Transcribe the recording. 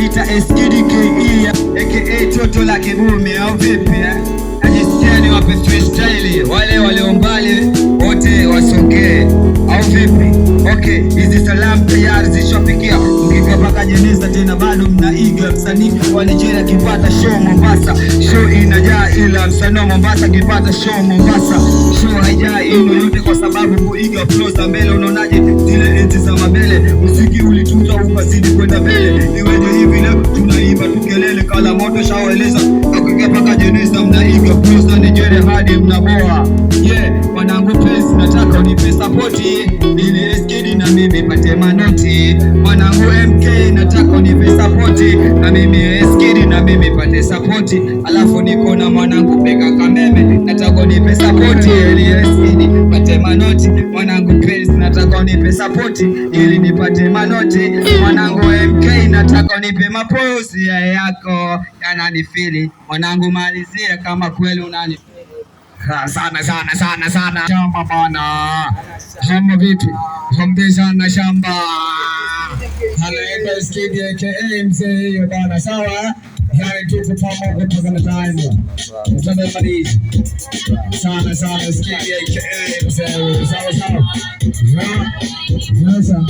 wananita SKDKE aka toto la kibume au vipi najisikia ni wape freestyle wale waliombali wote wasogee au vipi? Okay, hizi salamu tayari zishafikia. Mkifika paka jeneza tena bado mnaiga. Msanii wa Nigeria kipata show Mombasa, show inajaa, ila msanii wa Mombasa kipata show Mombasa, show haijaa ino yote kwa sababu kuiga flow za mbele. Unaonaje zile eti za mabele? Muziki ulitunza ukazidi kwenda mbele. Niweje hivi leo tunaimba tukelele kala moto shawaeleza. Mkifika paka jeneza mnaiga flow za Nigeria hadi mnaboa. Yeah, wanangu please nataka unipe support ili SKD na mimi pate manoti. Mwanangu MK nataka unipe support na mimi SKD na mimi pate support. Alafu niko na mwanangu Beka Kameme nataka unipe support ili SKD pate manoti. Mwanangu Chris nataka unipe support ili nipate manoti. Mwanangu MK nataka unipe mapozi yako yananifili. Mwanangu malizia kama kweli unani sana shamba bana. Shamba vipi? Hambe sana shamba. Halaika SKD aka mzee hiyo bana, sawa? Yani tupo pamoja mpaka na time. Mtanda malizi. Sana SKD aka mzee, sawa? Sasa